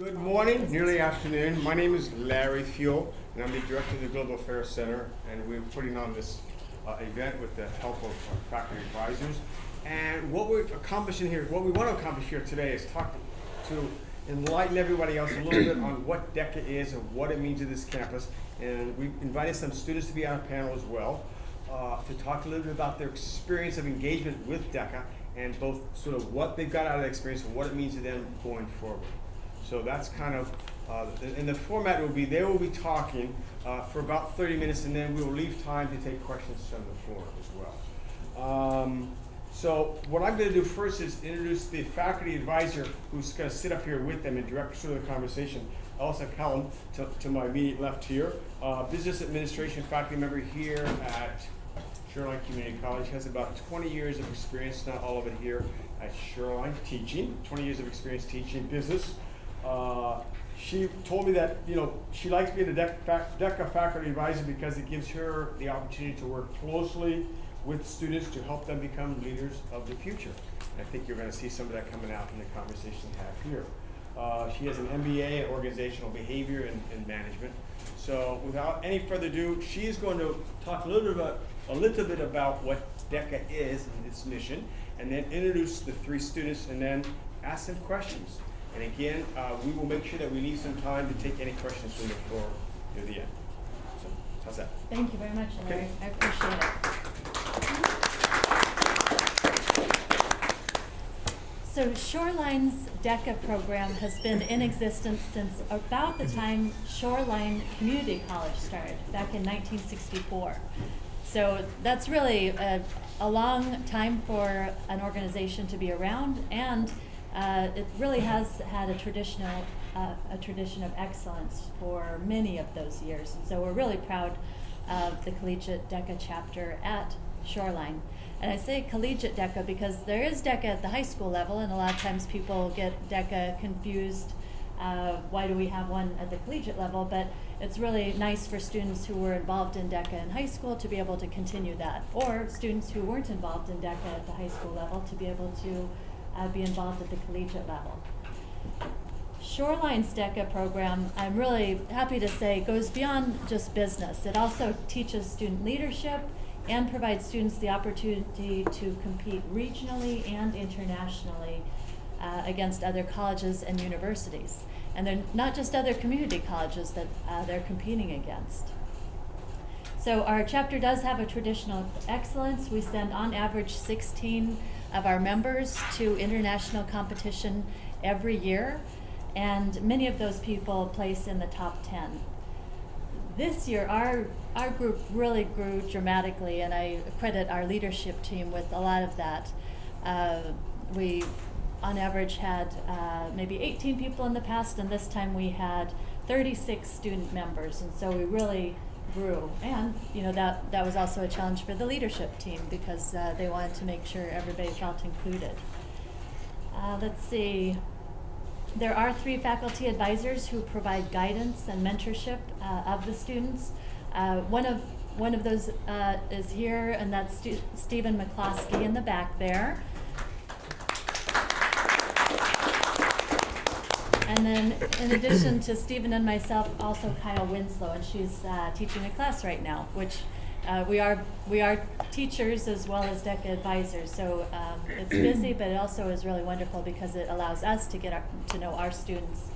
Good morning, nearly afternoon. My name is Larry Fuel, and I'm the director of the Global Affairs Center, and we're putting on this event with the help of our faculty advisors. And what we're accomplishing here, what we want to accomplish here today is talk to enlighten everybody else a little bit on what DECA is and what it means to this campus. And we've invited some students to be on our panel as well to talk a little bit about their experience of engagement with DECA and both sort of what they've got out of the experience and what it means to them going forward. So that's kind of, and the format will be, they will be talking for about 30 minutes, and then we will leave time to take questions from the floor as well. So what I'm going to do first is introduce the faculty advisor who's going to sit up here with them and direct sort of the conversation. Elsa Cullen, to my immediate left here, business administration faculty member here at Shoreline Community College, has about 20 years of experience, not all of it here at Shoreline, teaching, 20 years of experience teaching business. She told me that, you know, she likes being a DECA faculty advisor because it gives her the opportunity to work closely with students to help them become leaders of the future. And I think you're going to see some of that coming out in the conversation we have here. She has an MBA in organizational behavior and management. So without any further ado, she is going to talk a little bit about what DECA is and its mission, and then introduce the three students and then ask them questions. And again, we will make sure that we leave some time to take any questions from the floor near the end. So, how's that? Thank you very much, Larry. Okay. I appreciate it. So Shoreline's DECA program has been in existence since about the time Shoreline Community College started, back in 1964. So that's really a long time for an organization to be around, and it really has had a tradition of excellence for many of those years. And so we're really proud of the Collegiate DECA chapter at Shoreline. And I say Collegiate DECA because there is DECA at the high school level, and a lot of times people get DECA confused. Why do we have one at the collegiate level? But it's really nice for students who were involved in DECA in high school to be able to continue that, or students who weren't involved in DECA at the high school level to be able to be involved at the collegiate level. Shoreline's DECA program, I'm really happy to say, goes beyond just business. It also teaches student leadership and provides students the opportunity to compete regionally and internationally against other colleges and universities. And they're not just other community colleges that they're competing against. So our chapter does have a traditional excellence. We send on average 16 of our members to international competition every year, and many of those people place in the top 10. This year our group really grew dramatically, and I credit our leadership team with a lot of that. We on average had maybe 18 people in the past, and this time we had 36 student members, and so we really grew. And you know, that was also a challenge for the leadership team because they wanted to make sure everybody felt included. Let's see. There are 3 faculty advisors who provide guidance and mentorship of the students. One of those is here, and that's Stephen McCloskey in the back there. And then, in addition to Stephen and myself, also Kyle Winslow, and she's teaching a class right now, which we are teachers as well as DECA advisors. So it's busy, but it also is really wonderful because it allows us to get to know our students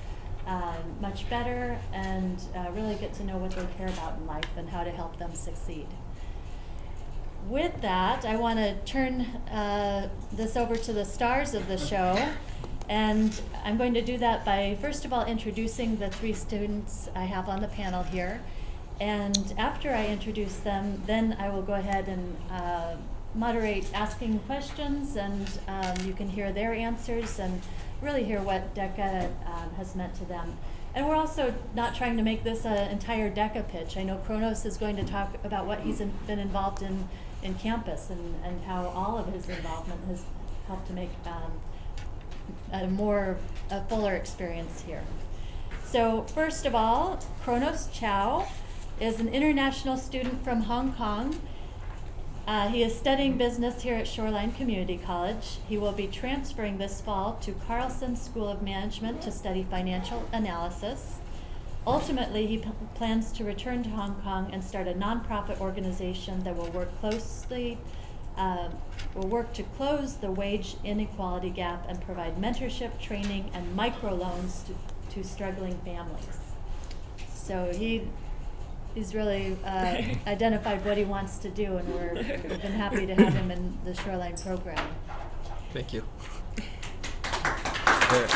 much better and really get to know what they care about in life and how to help them succeed. With that, I want to turn this over to the stars of the show. And I'm going to do that by, first of all, introducing the 3 students I have on the panel here. And after I introduce them, then I will go ahead and moderate asking questions, and you can hear their answers and really hear what DECA has meant to them. And we're also not trying to make this an entire DECA pitch. I know Kronos is going to talk about what he's been involved in campus and how all of his involvement has helped to make a fuller experience here. So first of all, Kronos Chow is an international student from Hong Kong. He is studying business here at Shoreline Community College. He will be transferring this fall to Carlson School of Management to study financial analysis. Ultimately, he plans to return to Hong Kong and start a nonprofit organization that will work to close the wage inequality gap and provide mentorship, training, and microloans to struggling families. So he's really identified what he wants to do, and we've been happy to have him in the Shoreline program. Thank you. Very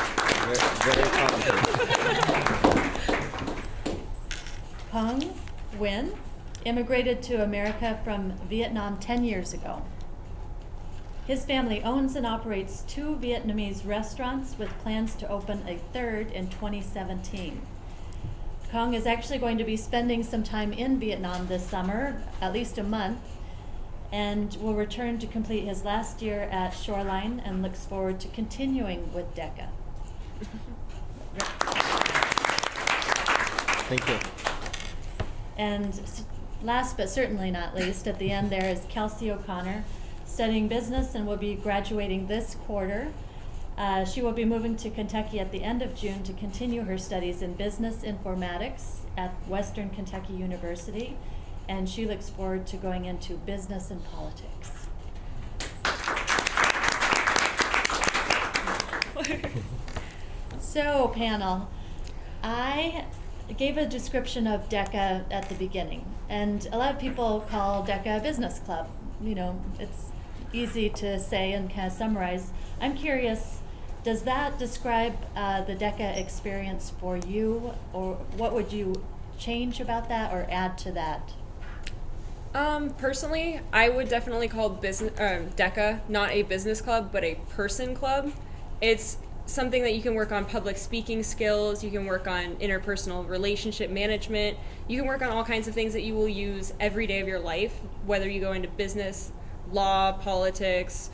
positive. Kong Nguyen immigrated to America from Vietnam 10 years ago. His family owns and operates 2 Vietnamese restaurants with plans to open a 3rd in 2017. Kong is actually going to be spending some time in Vietnam this summer, at least a month, and will return to complete his last year at Shoreline and looks forward to continuing with DECA. Thank you. And last but certainly not least, at the end there is Kelsey O'Connor, studying business and will be graduating this quarter. She will be moving to Kentucky at the end of June to continue her studies in business informatics at Western Kentucky University, and she looks forward to going into business and politics. So, panel, I gave a description of DECA at the beginning, and a lot of people call DECA a business club. You know, it's easy to say and kind of summarize. I'm curious, does that describe the DECA experience for you, or what would you change about that or add to that? Personally, I would definitely call DECA not a business club, but a person club. It's something that you can work on public speaking skills, you can work on interpersonal relationship management, you can work on all kinds of things that you will use every day of your life, whether you go into business, law, politics,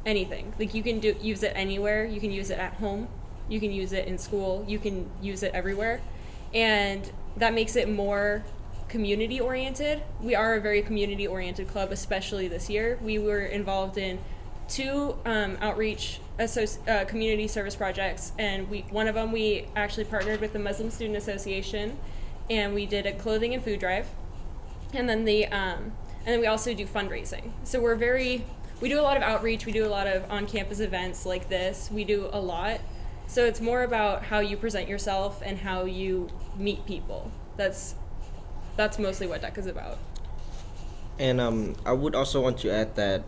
anything. Like, you can use it anywhere. You can use it at home, you can use it in school, you can use it everywhere, and that makes it more community oriented. We are a very community oriented club, especially this year. We were involved in 2 outreach community service projects, and one of them we actually partnered with the Muslim Student Association, and we did a clothing and food drive, and then we also do fundraising. So we do a lot of outreach, we do a lot of on-campus events like this, we do a lot. So it's more about how you present yourself and how you meet people. That's mostly what DECA is about. And I would also want to add that,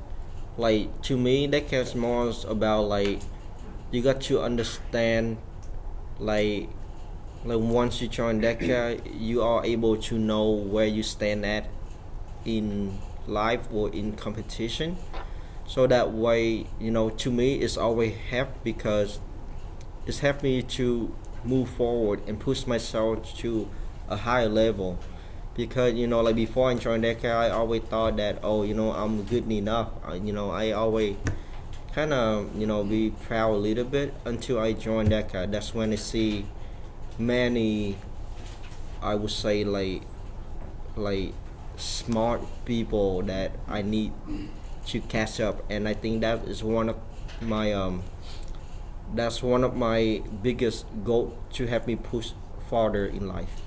like, to me, DECA is more about, like, you got to understand, like once you join DECA, you are able to know where you stand at in life or in competition. So that way, you know, to me, it's always helped, because it's helped me to move forward and push myself to a higher level. Because, you know, like, before I joined DECA, I always thought that, oh, you know, I'm good enough. I always kind of, you know, be proud a little bit until I joined DECA. That's when I see many, I would say, like smart people that I need to catch up. And I think that is one of my biggest goals, to help me push farther in life.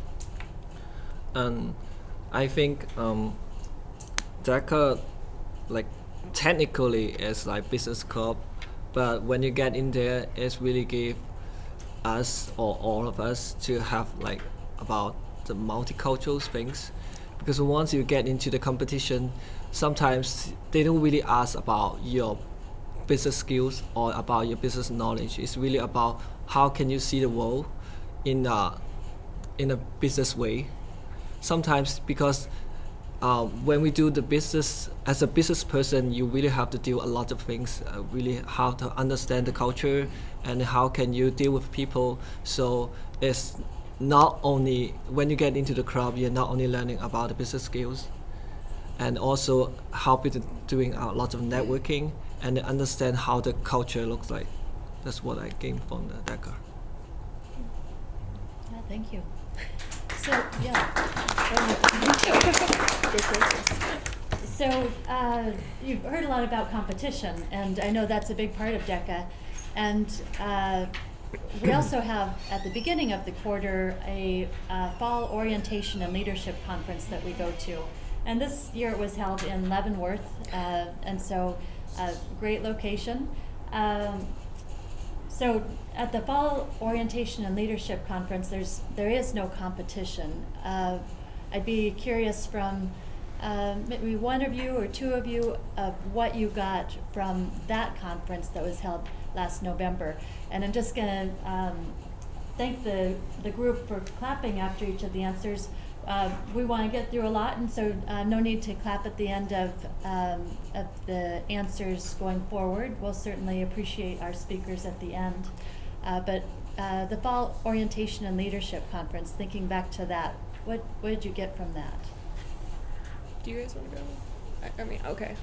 And I think DECA, like, technically is like business club, but when you get in there, it's really give us, or all of us, to have like about the multicultural things. Because once you get into the competition, sometimes they don't really ask about your business skills or about your business knowledge. It's really about how can you see the world in a business way. Sometimes, because when we do the business, as a business person, you really have to do a lot of things, really how to understand the culture and how can you deal with people. So it's not only, when you get into the club, you're not only learning about the business skills, and also helping doing a lot of networking and understand how the culture looks like. That's what I gained from the DECA. Yeah, thank you. So, yeah. So you've heard a lot about competition, and I know that's a big part of DECA. And we also have, at the beginning of the quarter, a fall orientation and leadership conference that we go to. And this year it was held in Leavenworth, and so a great location. So at the fall orientation and leadership conference, there is no competition. I'd be curious from maybe one of you or two of you of what you got from that conference that was held last November. And I'm just going to thank the group for clapping after each of the answers. We want to get through a lot, and so no need to clap at the end of the answers going forward. We'll certainly appreciate our speakers at the end. But the Fall Orientation and Leadership Conference, thinking back to that, what did you get from that? Do you guys want to go? I mean, okay.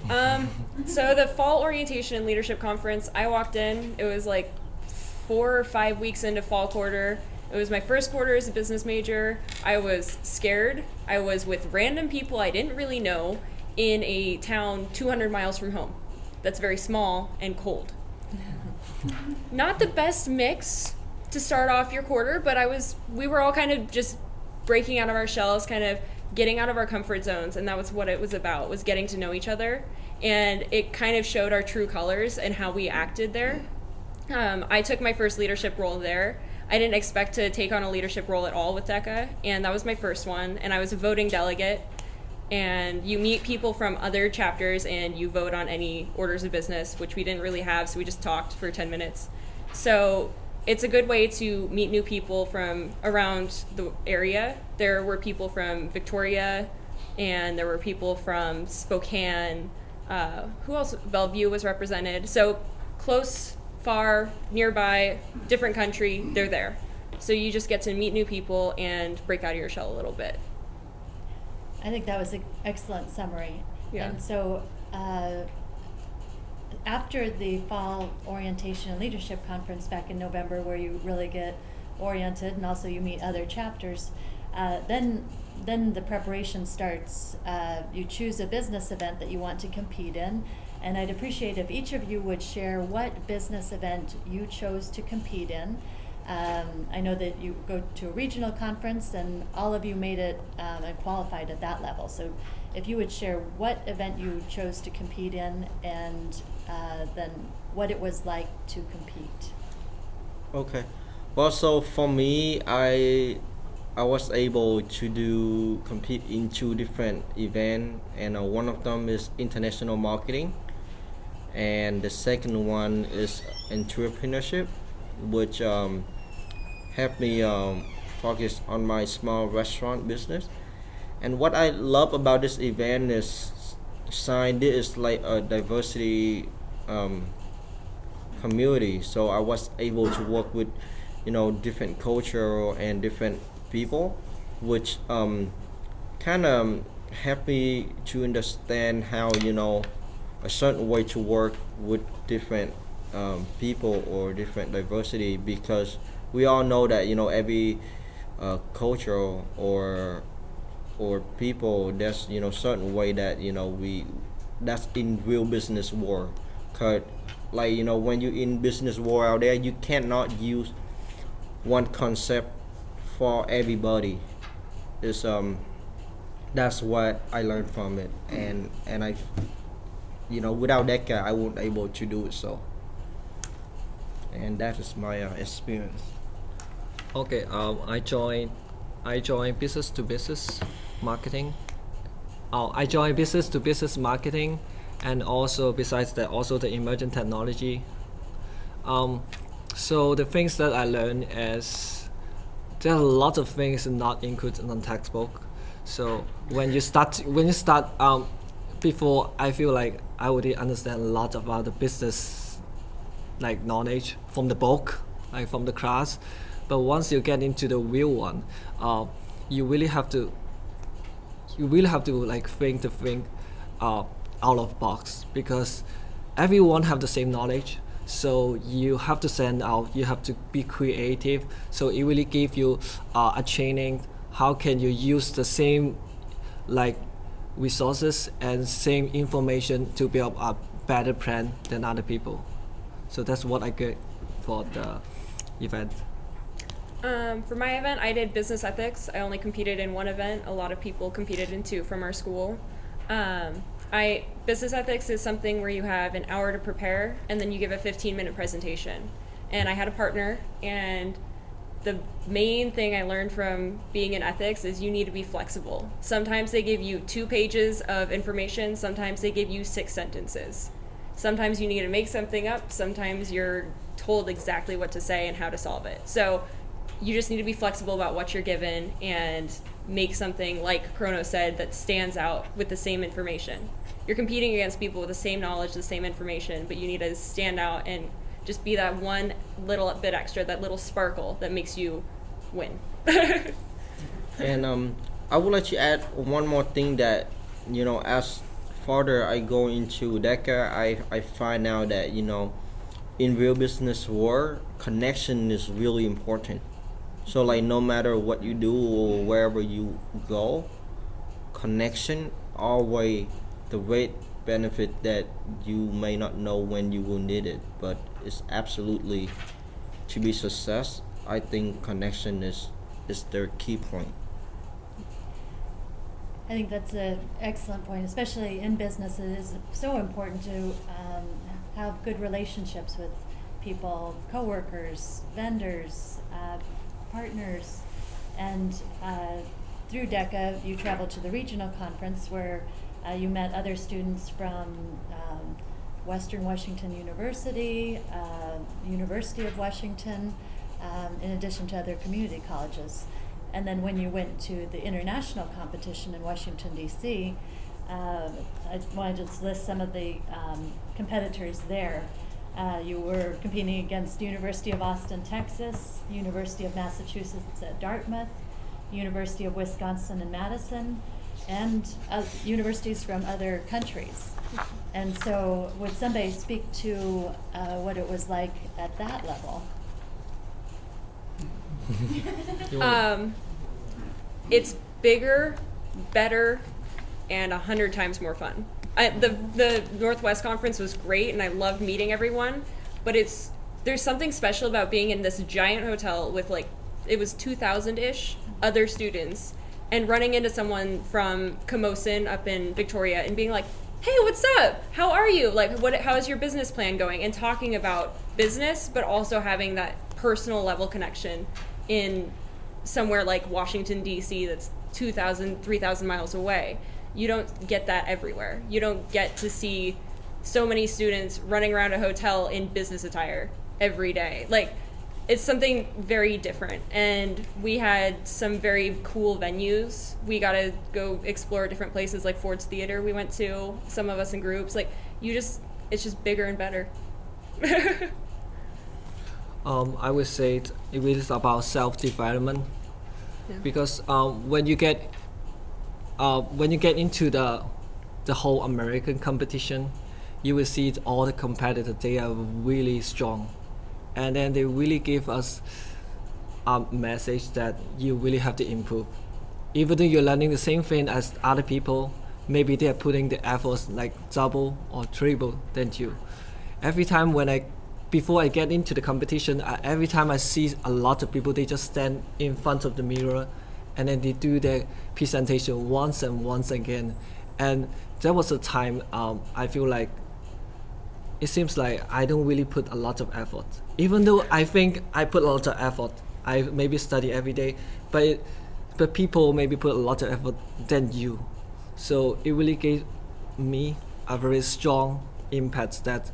So the Fall Orientation and Leadership Conference, I walked in, it was like 4 or 5 weeks into fall quarter. It was my first quarter as a business major. I was scared. I was with random people I didn't really know in a town 200 miles from home that's very small and cold. Not the best mix to start off your quarter, but we were all kind of just breaking out of our shells, kind of getting out of our comfort zones, and that was what it was about, was getting to know each other. And it kind of showed our true colors and how we acted there. I took my first leadership role there. I didn't expect to take on a leadership role at all with DECA, and that was my first one, and I was a voting delegate. And you meet people from other chapters and you vote on any orders of business, which we didn't really have, so we just talked for 10 minutes. So it's a good way to meet new people from around the area. There were people from Victoria, and there were people from Spokane. Who else? Bellevue was represented. So close, far, nearby, different country, they're there. So you just get to meet new people and break out of your shell a little bit. I think that was an excellent summary. Yeah. And so after the Fall Orientation and Leadership Conference back in November, where you really get oriented and also you meet other chapters, then the preparation starts. You choose a business event that you want to compete in, and I'd appreciate if each of you would share what business event you chose to compete in. I know that you go to a regional conference, and all of you made it and qualified at that level. So if you would share what event you chose to compete in, and then what it was like to compete. Okay. Well, so for me, I was able to compete in 2 different events, and one of them is international marketing, and the second one is entrepreneurship, which helped me focus on my small restaurant business. And what I love about this event is this is like a diversity community, so I was able to work with different culture and different people, which kind of helped me to understand how a certain way to work with different people or different diversity, because we all know that every culture or people, there's certain way that that's in real business world. Cause when you're in business world out there, you cannot use one concept for everybody. It's that's what I learned from it, and I without that guy I wouldn't able to do it. So, and that is my experience. Okay, I joined business to business marketing. I joined business to business marketing, and also besides that, also the emerging technology. So the things that I learned is there are a lot of things not included in the textbook. So when you start, before I feel like I already understand a lot about the business, like knowledge from the book, like from the class. But once you get into the real one, you really have to like think out of box, because everyone have the same knowledge. So you have to stand out. You have to be creative. So it really gives you a training. How can you use the same like resources and same information to build a better plan than other people. So that's what I get for the event. For my event, I did business ethics. I only competed in one event. A lot of people competed in two from our school. Business ethics is something where you have an hour to prepare and then you give a 15-minute presentation. And I had a partner, and the main thing I learned from being in ethics is you need to be flexible. Sometimes they give you 2 pages of information, sometimes they give you 6 sentences. Sometimes you need to make something up, sometimes you're told exactly what to say and how to solve it. So you just need to be flexible about what you're given and make something, like Chrono said, that stands out with the same information. You're competing against people with the same knowledge, the same information, but you need to stand out and just be that one little bit extra, that little sparkle that makes you win. And I would like to add one more thing that, as further I go into DECA, I find out that, in real business world, connection is really important. So like no matter what you do or wherever you go, connection always the great benefit that you may not know when you will need it, but it's absolutely to be success. I think connection is their key point. I think that's an excellent point, especially in business. It is so important to have good relationships with people, coworkers, vendors, partners, and through DECA you traveled to the regional conference where you met other students from Western Washington University, University of Washington, in addition to other community colleges. And then when you went to the international competition in Washington, D.C., I want to just list some of the competitors there. You were competing against University of Austin, Texas, University of Massachusetts at Dartmouth, University of Wisconsin in Madison, and universities from other countries. And so would somebody speak to what it was like at that level? It's bigger, better, and 100 times more fun. The Northwest Conference was great, and I loved meeting everyone, but there's something special about being in this giant hotel with it was 2,000-ish other students, and running into someone from Camosun up in Victoria and being like, hey, what's up? How are you? How is your business plan going? And talking about business, but also having that personal level connection in somewhere like Washington, D.C. that's 2,000, 3,000 miles away. You don't get that everywhere. You don't get to see so many students running around a hotel in business attire every day. It's something very different. And we had some very cool venues. We got to go explore different places like Ford's Theater we went to, some of us in groups. It's just bigger and better. I would say it is about self-development, because when you get into the whole American competition, you will see all the competitors, they are really strong, and then they really give us a message that you really have to improve. Even though you're learning the same thing as other people, maybe they are putting the efforts double or triple than you. Every time before I get into the competition, every time I see a lot of people, they just stand in front of the mirror and then they do their presentation once and once again. And there was a time I feel like it seems like I don't really put a lot of effort. Even though I think I put a lot of effort, I maybe study every day, but people maybe put a lot of effort than you. So it really gave me a very strong impact that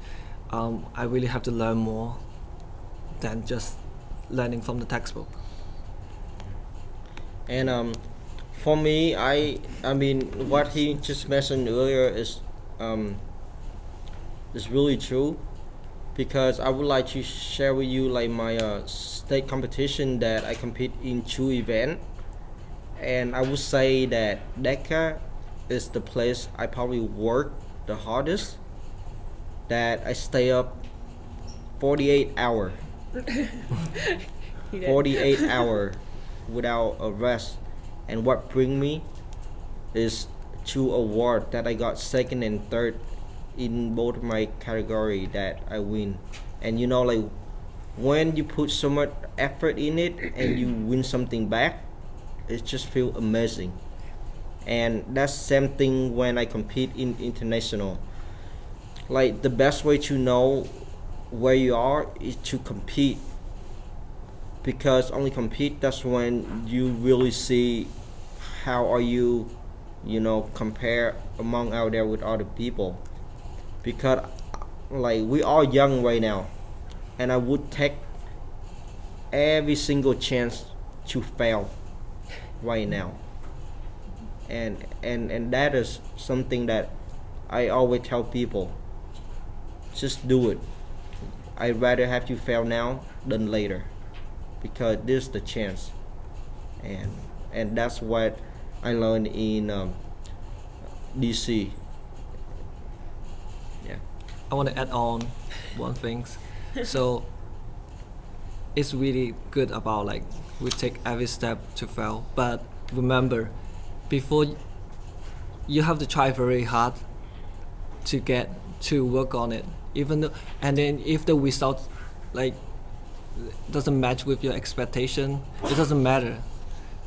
I really have to learn more than just learning from the textbook. And for me, I mean what he just mentioned earlier is really true, because I would like to share with you my state competition that I compete in 2 events, and I would say that DECA is the place I probably work the hardest, that I stay up 48 hours 48 hours without a rest, and what bring me is two awards that I got second and third in both of my category that I win. And you know, like when you put so much effort in it and you win something back, it just feels amazing. And that's same thing when I compete in international. Like the best way to know where you are is to compete, because only compete, that's when you really see how are you, you know, compare among out there with other people. Because like we are young right now, and I would take every single chance to fail right now. And that is something that I always tell people, just do it. I'd rather have you fail now than later, because this is the chance. And that's what I learned in DC. Yeah. I want to add on one thing. So it's really good about like we take every step to fail, but remember, before you have to try very hard to work on it, even though, and then if the result like doesn't match with your expectation, it doesn't matter,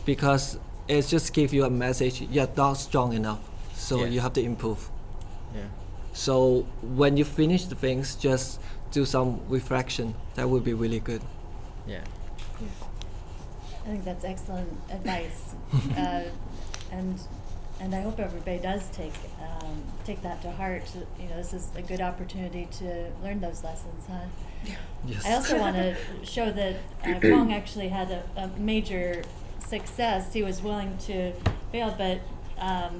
because it just gives you a message you're not strong enough, so Yeah. you have to improve. Yeah. So when you finish the things, just do some reflection. That would be really good. Yeah. I think that's excellent advice, and I hope everybody does take that to heart. You know, this is a good opportunity to learn those lessons, huh? Yes. I also want to show that Kwong actually had a major success. He was willing to fail, but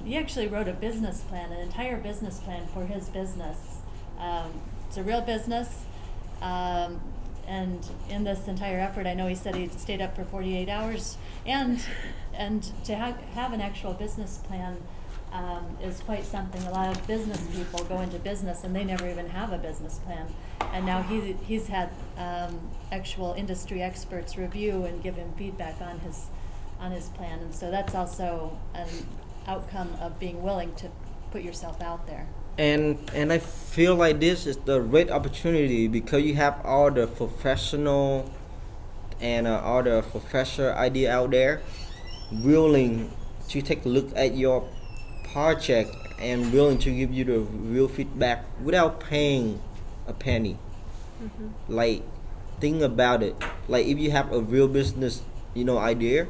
he actually wrote a business plan, an entire business plan for his business. It's a real business. And in this entire effort, I know he said he stayed up for 48 hours, and to have an actual business plan is quite something. A lot of business people go into business and they never even have a business plan. And now he's had actual industry experts review and give him feedback on his plan, and so that's also an outcome of being willing to put yourself out there. And I feel like this is the great opportunity, because you have all the professional and all the professor idea out there willing to take a look at your project and willing to give you the real feedback without paying a penny. Mm-hmm. Like, think about it. Like, if you have a real business, you know, idea,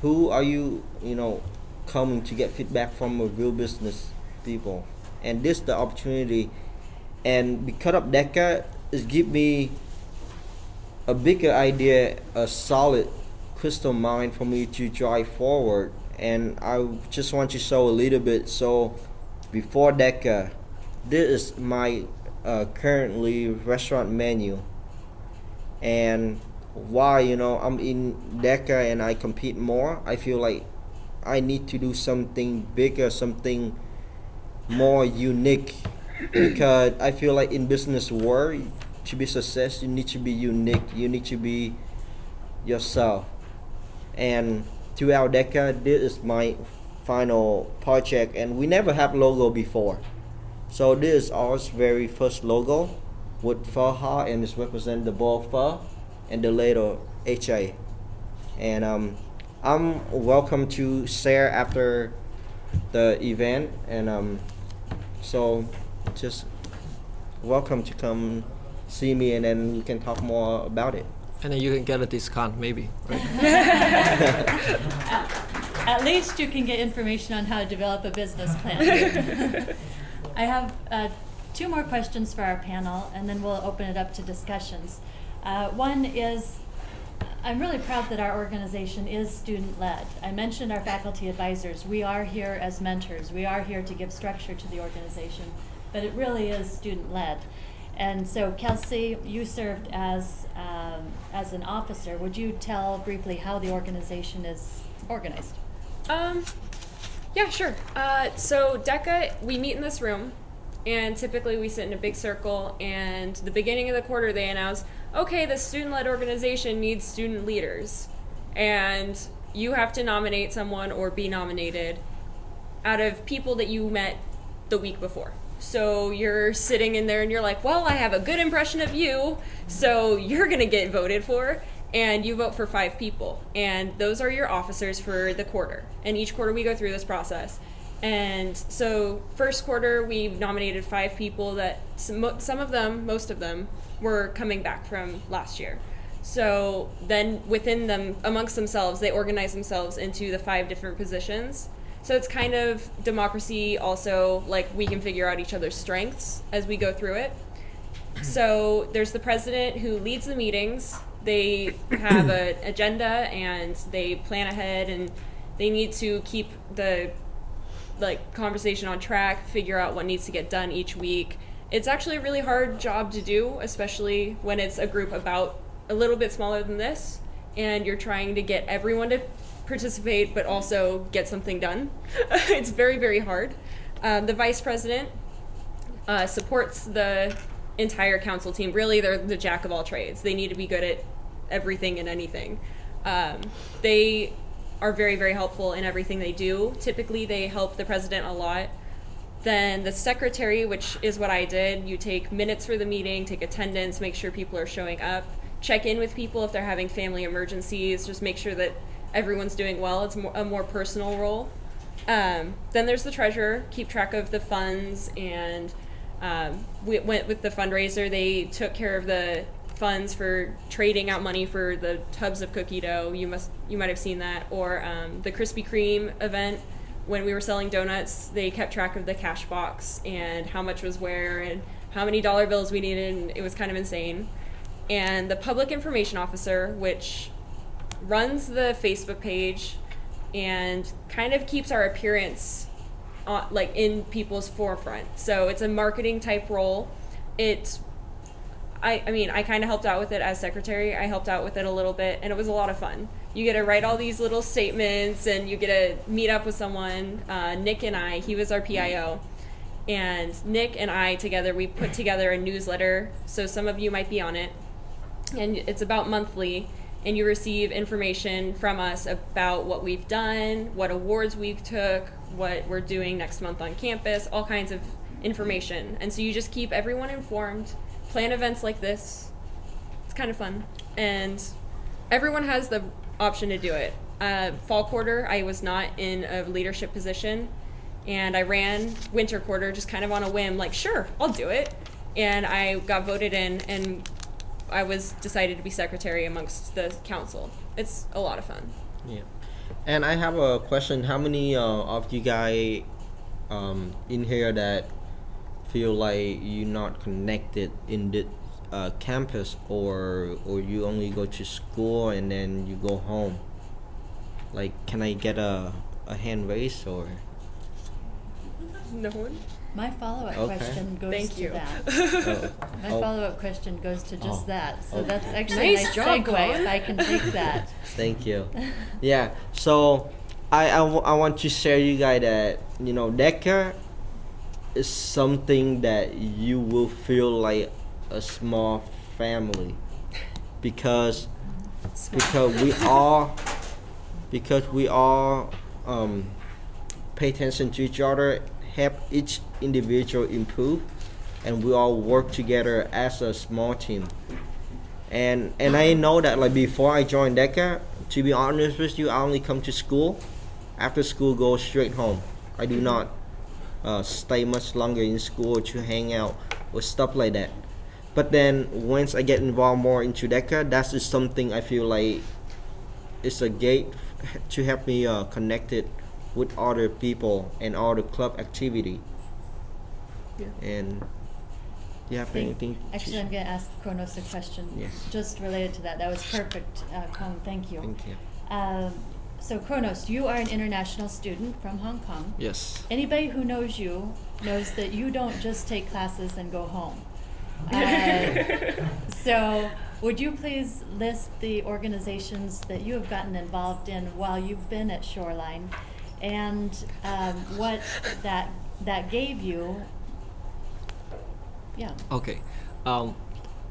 who are you, you know, coming to get feedback from a real business people? And this the opportunity, and because of DECA, it give me a bigger idea, a solid crystal mind for me to drive forward. And I just want to show a little bit. So before DECA, this is my currently restaurant menu, and why, you know, I'm in DECA and I compete more, I feel like I need to do something bigger, something more unique, because I feel like in business world, to be success, you need to be unique, you need to be yourself. And throughout DECA, this is my final project, and we never have logo before, so this is our very first logo with fur heart, and it's represent the ball fur and the letter HA. And I'm welcome to share after the event, and so just welcome to come see me, and then we can talk more about it. And then you can get a discount, maybe, right? At least you can get information on how to develop a business plan. I have two more questions for our panel, and then we'll open it up to discussions. One is, I'm really proud that our organization is student-led. I mentioned our faculty advisors. We are here as mentors. We are here to give structure to the organization, but it really is student-led. And so, Kelsey, you served as an officer. Would you tell briefly how the organization is organized? Yeah, sure. So DECA, we meet in this room, and typically we sit in a big circle, and the beginning of the quarter they announce, okay, the student-led organization needs student leaders, and you have to nominate someone or be nominated. out of people that you met the week before. So you're sitting in there and you're like, well, I have a good impression of you, so you're gonna get voted for, and you vote for 5 people. And those are your officers for the quarter. And each quarter we go through this process. And so first quarter we nominated 5 people that some of them, most of them, were coming back from last year. So then within them, amongst themselves, they organize themselves into the 5 different positions. So it's kind of democracy also, like we can figure out each other's strengths as we go through it. So there's the president who leads the meetings. They have an agenda and they plan ahead, and they need to keep the conversation on track, figure out what needs to get done each week. It's actually a really hard job to do, especially when it's a group about a little bit smaller than this, and you're trying to get everyone to participate but also get something done. It's very, very hard. The vice president supports the entire council team. Really, they're the jack of all trades. They need to be good at everything and anything. They are very, very helpful in everything they do. Typically, they help the president a lot. Then the secretary, which is what I did, you take minutes for the meeting, take attendance, make sure people are showing up, check in with people if they're having family emergencies, just make sure that everyone's doing well. It's a more personal role. Then there's the treasurer, keep track of the funds, and we went with the fundraiser. They took care of the funds for trading out money for the tubs of cookie dough. You might have seen that. Or the Krispy Kreme event, when we were selling donuts, they kept track of the cash box and how much was where and how many dollar bills we needed, and it was kind of insane. And the public information officer, which runs the Facebook page and kind of keeps our appearance in people's forefront. So it's a marketing type role. I kind of helped out with it as secretary. I helped out with it a little bit, and it was a lot of fun. You get to write all these little statements, and you get to meet up with someone. Nick and I, he was our PIO, and Nick and I together, we put together a newsletter, so some of you might be on it, and it's about monthly, and you receive information from us about what we've done, what awards we've took, what we're doing next month on campus, all kinds of information. And so you just keep everyone informed, plan events like this. It's kind of fun. And everyone has the option to do it. Fall quarter, I was not in a leadership position, and I ran winter quarter just kind of on a whim, like, sure, I'll do it. And I got voted in, and I was decided to be secretary amongst the council. It's a lot of fun. Yeah. And I have a question. How many of you guys in here that feel like you're not connected in the campus, or you only go to school and then you go home? Like, can I get a hand raise or? No one? My follow-up Okay. question goes Thank to you. that. My Oh. follow-up question goes to just Oh. that. So Okay. that's actually Nice a nice job, segue, Colin. if I can take that. Thank you. Yeah. So I want to share you guys that DECA is something that you will feel like a small family because we all pay attention to each other, help each individual improve, and we all work together as a small team. And I know that, like, before I joined DECA, to be honest with you, I only come to school. After school, go straight home. I do not stay much longer in school to hang out or stuff like that. But then once I get involved more into DECA, that is something I feel like it's a gate to help me connected with other people and all the club activity. Yeah. And do you have anything? Actually, I'm going to ask Kronos a question Yes. just related to that. That was perfect, Colin. Thank you. Thank you. So Kronos, you are an international student from Hong Kong. Yes. Anybody who knows you knows that you don't just take classes and go home. So would you please list the organizations that you have gotten involved in while you've been at Shoreline, and what that gave you? Yeah. Okay.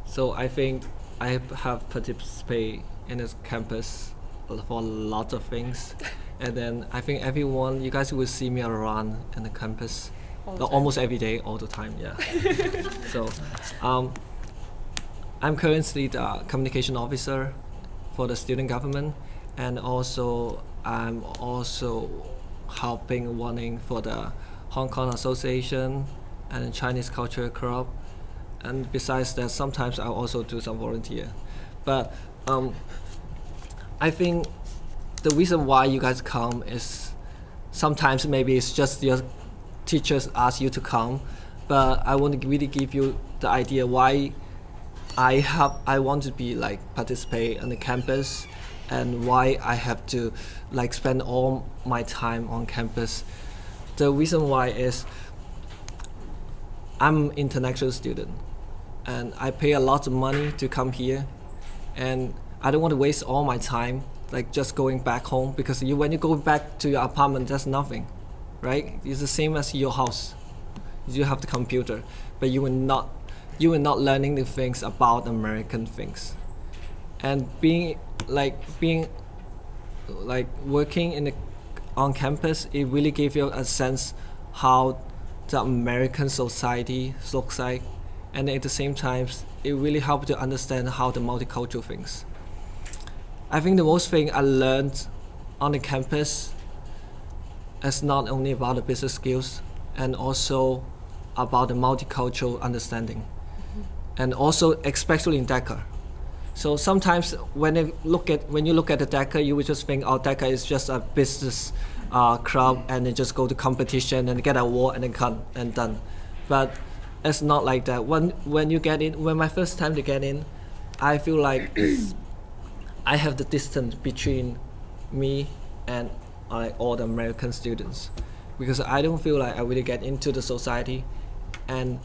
So I think I have participated in this campus for a lot of things, And then I think everyone, you guys will see me around in the campus, All the time. almost every day, all the time. Yeah. So, I'm currently the communication officer for the student government, and also I'm also helping running for the Hong Kong Association and the Chinese Culture Club. And besides that, sometimes I also do some volunteer. But I think the reason why you guys come is sometimes maybe it's just your teachers ask you to come, but I want to really give you the idea why I want to be like participate on the campus, and why I have to like spend all my time on campus. The reason why is I'm international student, and I pay a lot of money to come here, and I don't want to waste all my time like just going back home, because when you go back to your apartment, that's nothing, right? It's the same as your house. You have the computer, but you are not learning the things about American things. And being working on campus, it really gave you a sense how the American society looks like, and at the same time, it really helped to understand how the multicultural things. I think the most thing I learned on the campus is not only about the business skills, and also about the multicultural understanding, and also especially in DECA. So sometimes when you look at the DECA, you would just think, oh, DECA is just a business club, and they just go to competition and get an award and then come and done. But it's not like that. When you get in, when my first time to get in, I feel like I have the distance between me and all the American students, because I don't feel like I really get into the society. And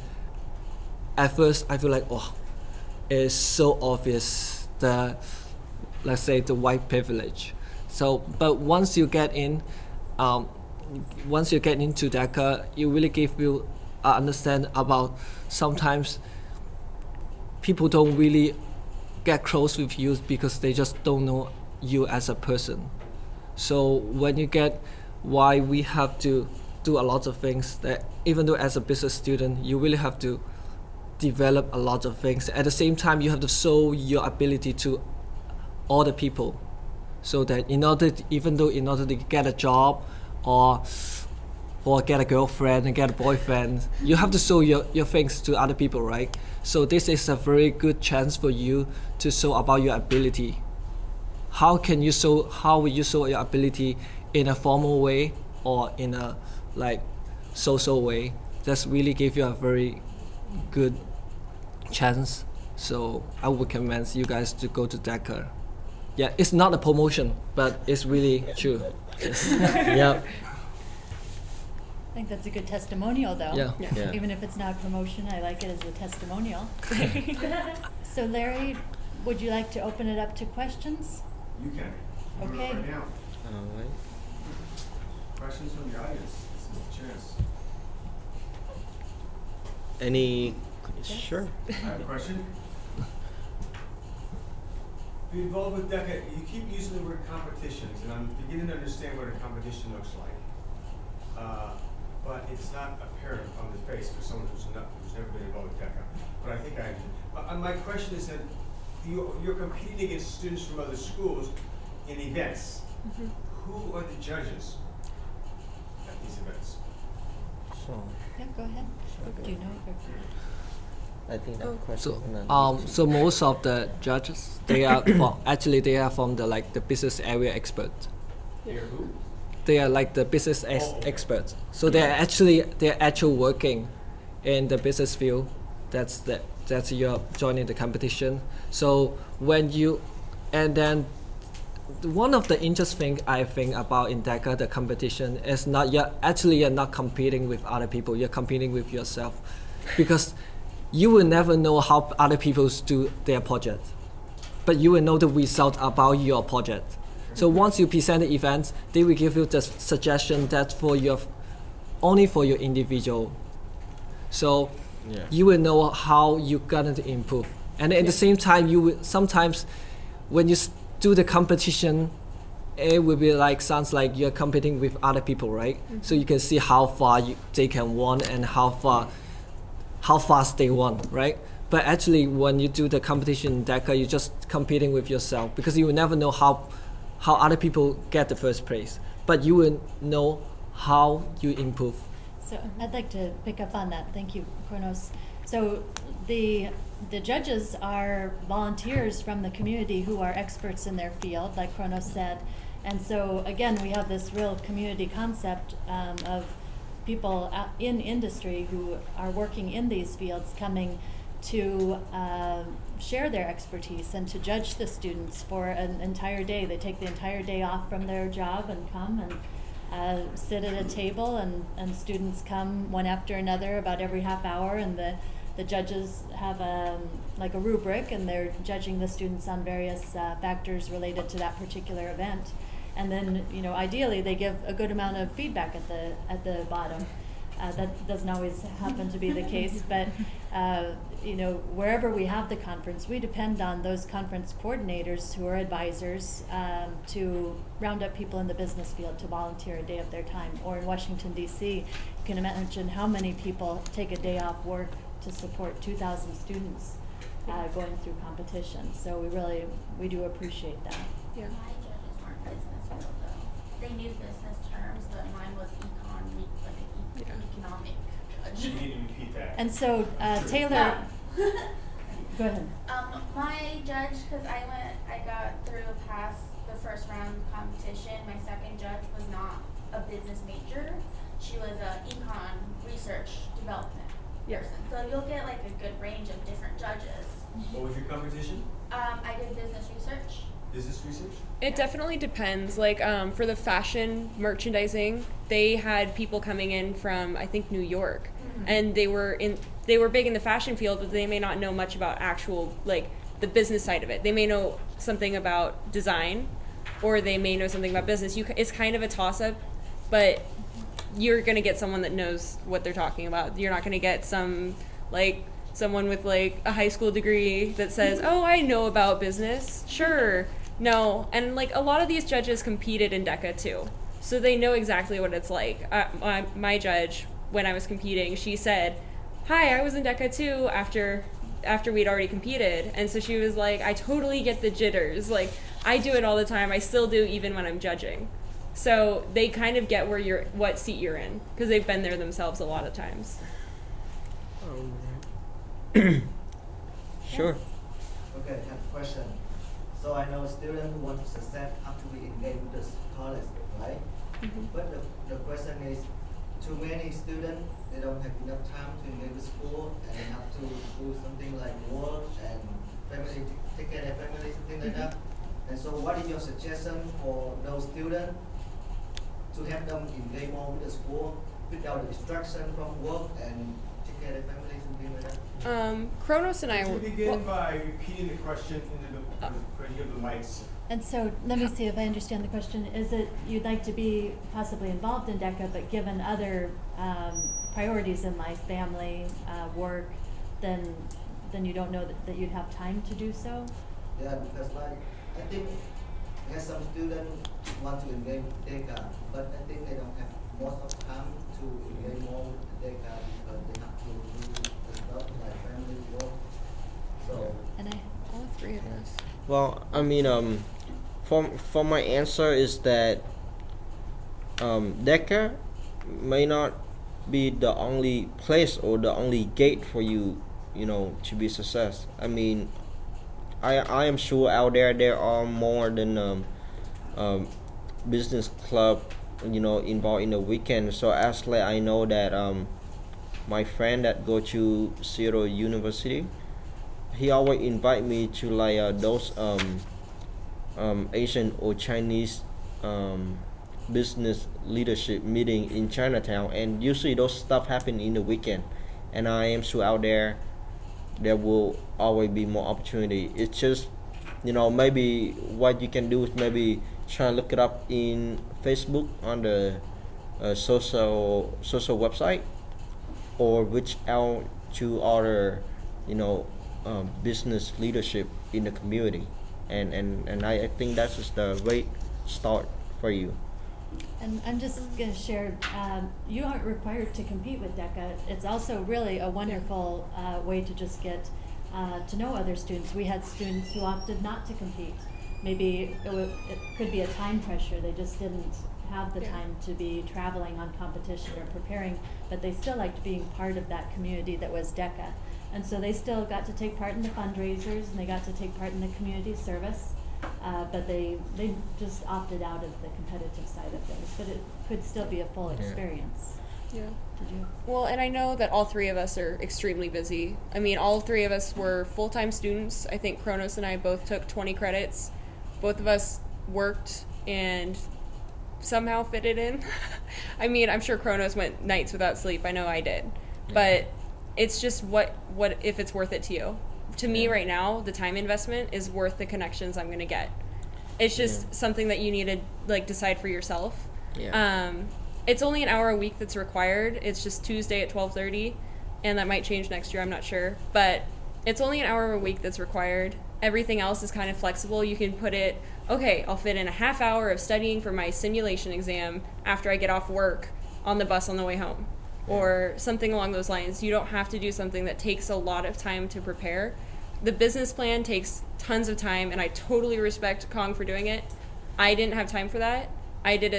at first I feel like, oh, it's so obvious, let's say the white privilege. So, but once you get into DECA, it really gives you understand about sometimes people don't really get close with you because they just don't know you as a person. So when you get why we have to do a lot of things, that even though as a business student, you really have to develop a lot of things. At the same time, you have to show your ability to all the people, so that in order to get a job or get a girlfriend and get a boyfriend, you have to show your things to other people, right? So this is a very good chance for you to show about your ability. How will you show your ability in a formal way or in a like social way? That's really give you a very good chance. So I would recommend you guys to go to DECA. Yeah, it's not a promotion, but it's really true. Yes. Yeah. I think that's a good testimonial, though. Yeah. Yeah. Even if it's not a promotion, I like it as a testimonial. So Larry, would you like to open it up to questions? You can. You can do it Okay. right now. All right. Questions from the audience. This is the chance. Any? Sure. I have a question. Be involved with DECA, you keep using the word competitions, and I'm beginning to understand what a competition looks like. But it's not apparent on the face for someone who's never been involved with DECA. But I think my question is that you're competing against students from other schools in events. Mm-hmm. Who are the judges at these events? So Yeah, go ahead. Do you know? I think that Oh. question. So most of the judges, they are from the business area expert. They're who? They are like the business Okay. experts. So they're actually working in the business field. That's you're joining the competition. So then one of the interesting I think about in DECA, the competition is not you're not competing with other people. You're competing with yourself, because you will never know how other people do their project, but you will know the result about your project. So once you present the event, they will give you the suggestion that only for your individual. So Yeah. you will know how you're gonna improve. And at the same time, you will sometimes when you do the competition, it will be like sounds like you're competing with other people, right? So you can see how far they can run and how fast they run, right? But actually, when you do the competition in DECA, you're just competing with yourself because you will never know how other people get the first place, but you will know how you improve. So I'd like to pick up on that. Thank you, Kronos. So the judges are volunteers from the community who are experts in their field, like Kronos said. And so again, we have this real community concept of people in industry who are working in these fields coming to share their expertise and to judge the students for an entire day. They take the entire day off from their job and come and sit at a table, and students come one after another about every half hour, and the judges have like a rubric, and they're judging the students on various factors related to that particular event. And then, you know, ideally they give a good amount of feedback at the bottom. That doesn't always happen to be the case, but you know, wherever we have the conference, we depend on those conference coordinators who are advisors to round up people in the business field to volunteer a day of their time. Or in Washington, D.C., you can imagine how many people take a day off work to support 2,000 students going through competition. So we do appreciate that. Yeah. My judges weren't business field though. They knew business terms, but mine was economic judge. You need to repeat that. And so Taylor, go ahead. My judge, because I got through past the first round competition. My second judge was not a business major. She was a econ research development person. So you'll get like a good range of different judges. What was your competition? I did business research. Business research? It definitely depends. Like for the fashion merchandising, they had people coming in from I think New York, and they were big in the fashion field, but they may not know much about actual like the business side of it. They may know something about design, or they may know something about business. It's kind of a toss-up, but you're gonna get someone that knows what they're talking about. You're not gonna get someone with like a high school degree that says, "Oh, I know about business." Sure. No, and like a lot of these judges competed in DECA too, so they know exactly what it's like. My judge, when I was competing, she said, "Hi, I was in DECA too." After we'd already competed, and so she was like, "I totally get the jitters. Like I do it all the time. I still do even when I'm judging." So they kind of get what seat you're in because they've been there themselves a lot of times. Sure. Okay, I have a question. So I know students who want to succeed have to be engaged with the college, right? But the question is, too many students, they don't have enough time to engage with school, and they have to do something like work and family, take care of their family, something like that. And so what is your suggestion for those students to help them engage more with the school without the distraction from work and take care of their family, something like that? Kronos and I Could you begin well, by repeating the question into the mics? And so let me see if I understand the question. Is it you'd like to be possibly involved in DECA, but given other priorities in life, family, work, then you don't know that you'd have time to do so? Yeah, because like, I think there's some students want to engage with DECA, but I think they don't have most of the time to engage more with DECA because they have to do the stuff like family work. So. And all three of us. Well, I mean, for my answer is that DECA may not be the only place or the only gate for you, you know, to be success. I mean, I am sure out there are more than business club, you know, involved in the weekend. So actually, I know that my friend that go to Seattle University, he always invite me to like those Asian or Chinese business leadership meeting in Chinatown, and usually those stuff happen in the weekend, and I am sure out there will always be more opportunity. It's just, you know, maybe what you can do is maybe try to look it up in Facebook on the social website, or reach out to other, you know, business leadership in the community, and I think that's just the start for you? And I'm just going to share, you aren't required to compete with DECA. It's also really a wonderful way to just get to know other students. We had students who opted not to compete. Maybe it could be a time pressure. They just didn't have the time to be traveling on competition or preparing, but they still liked being part of that community that was DECA. And so they still got to take part in the fundraisers and they got to take part in the community service. But they just opted out of the competitive side of things. But it could still be a full experience. Yeah. Did you? Well, and I know that all three of us are extremely busy. I mean, all three of us were full-time students. I think Kronos and I both took 20 credits. Both of us worked and somehow fit it in. I mean, I'm sure Kronos went nights without sleep. I know I did. Yeah. But it's just what if it's worth it to you. To me right now, the time investment is worth the connections I'm going to get. It's just something that you need to like decide for yourself. Yeah. It's only an hour a week that's required. It's just Tuesday at 12:30, and that might change next year, I'm not sure. But it's only an hour a week that's required. Everything else is kind of flexible. You can put it, okay, I'll fit in a half hour of studying for my simulation exam after I get off work on the bus on the way home, or something along those lines. You don't have to do something that takes a lot of time to prepare. The business plan takes tons of time, and I totally respect Kong for doing it. I didn't have time for that. I did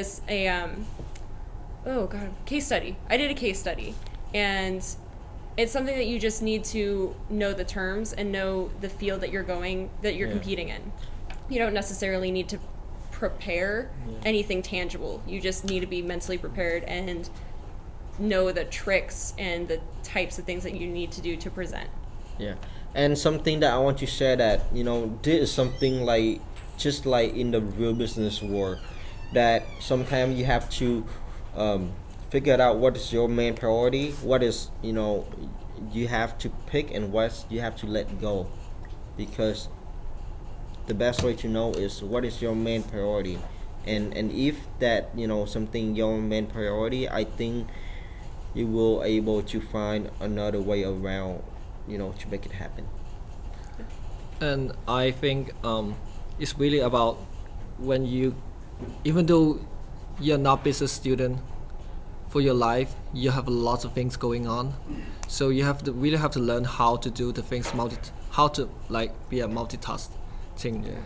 case study. I did a case study, and it's something that you just need to know the terms and know the field that you're competing in. You don't necessarily need to prepare anything tangible. You just need to be mentally prepared and know the tricks and the types of things that you need to do to present. Yeah. And something that I want to share that, this is something like, just like in the real business world, that sometimes you have to figure out what is your main priority, what is, you have to pick, and what you have to let go. Because the best way to know is what is your main priority. And if that, something your main priority, I think you will able to find another way around, to make it happen. And I think it's really about when even though you're not business student, for your life you have lots of things going on, so you really have to learn how to do the things how to be a multitasking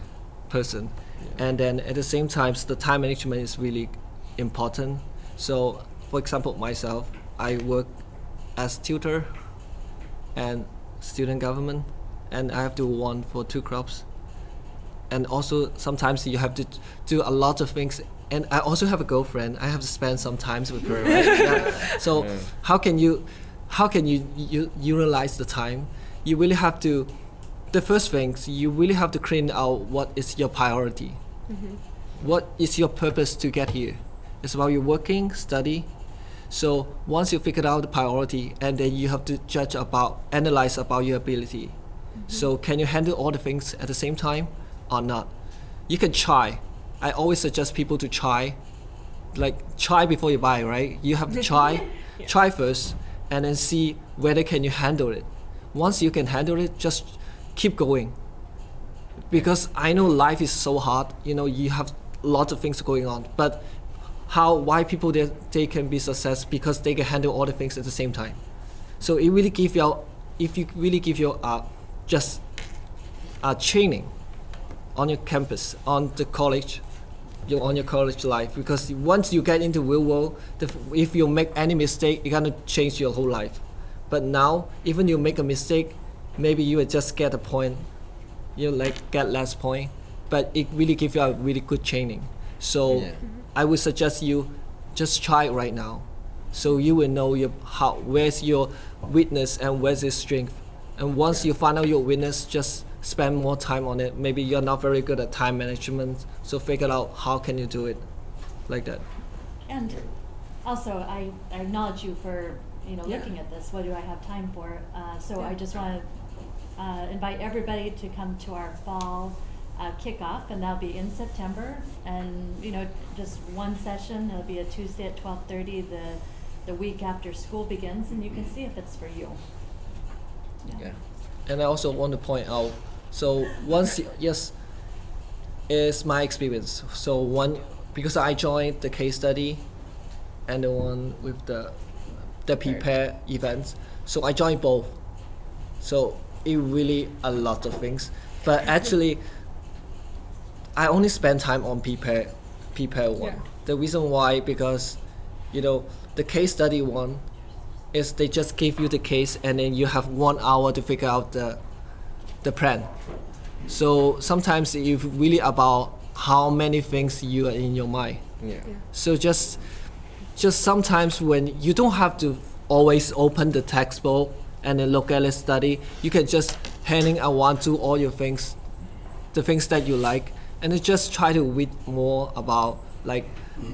person. And then at the same time, the time management is really important. So for example, myself, I work as tutor and student government, and I have to one for 2 crops. And also sometimes you have to do a lot of things. And I also have a girlfriend. I have to spend some time with her. Right? So how can you utilize the time? You really have to. The first things, you really have to clean out what is your priority. Mm-hmm. What is your purpose to get here? It's about your working, study. So once you figure out the priority, and then you have to analyze about your ability. Mm-hmm. So can you handle all the things at the same time or not? You can try. I always suggest people to try before you buy, right? You have to try, try first, and then see whether can you handle it. Once you can handle it, just keep going. Because I know life is so hard, you have lots of things going on, but why people they can be success, because they can handle all the things at the same time. So it really give you, if you really give your just training on your campus, on the college, on your college life, because once you get into real world, if you make any mistake, it's gonna change your whole life. But now, even you make a mistake, maybe you will just get a point, get less point, but it really gives you a really good training. So I would suggest you just try it right now, so you will know where's your weakness and where's your strength. And once you find out your weakness, just spend more time on it. Maybe you're not very good at time management, so figure out how can you do it like that. And also, I acknowledge you for looking at this. What do I have time for? I just want to invite everybody to come to our fall kickoff, and that'll be in September. And just one session. It'll be a Tuesday at 12:30. The week after school begins, and you can see if it's for you. And I also want to point out, so is my experience. So one, because I joined the case study and the one with the prepare events. So I joined both. So it really a lot of things. But actually, I only spend time on prepare one. Yeah. The reason why, because the case study one is they just give you the case and then you have 1 hour to figure out the plan. So sometimes it's really about how many things you are in your mind. Yeah. So just sometimes when you don't have to always open the textbook and then look at the study, you can just handing out one to all your things, the things that you like, and then just try to read more about like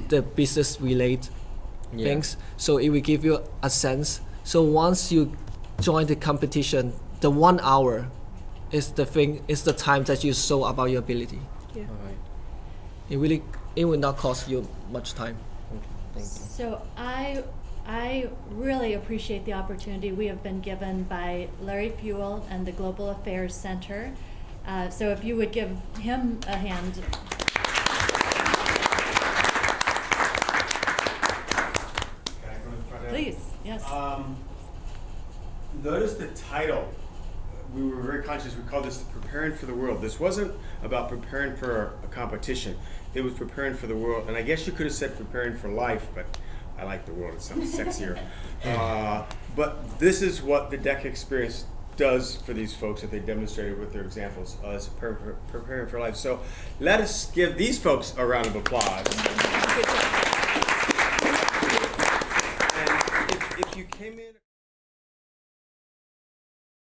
the business related things. So it will give you a sense. So once you join the competition, the 1 hour is the time that you show about your ability. Yeah. All right. It will not cost you much time. Thank you. So I really appreciate the opportunity we have been given by Larry Fuel and the Global Affairs Center. So if you would give him a hand. Can I go to the front end? Please, yes. Notice the title. We were very conscious. We called this Preparing for the World. This wasn't about preparing for a competition. It was preparing for the world. And I guess you could have said preparing for life, but I like the world. It sounds sexier. But this is what the DECA experience does for these folks that they demonstrated with their examples as preparing for life. So let us give these folks a round of applause. And if you came in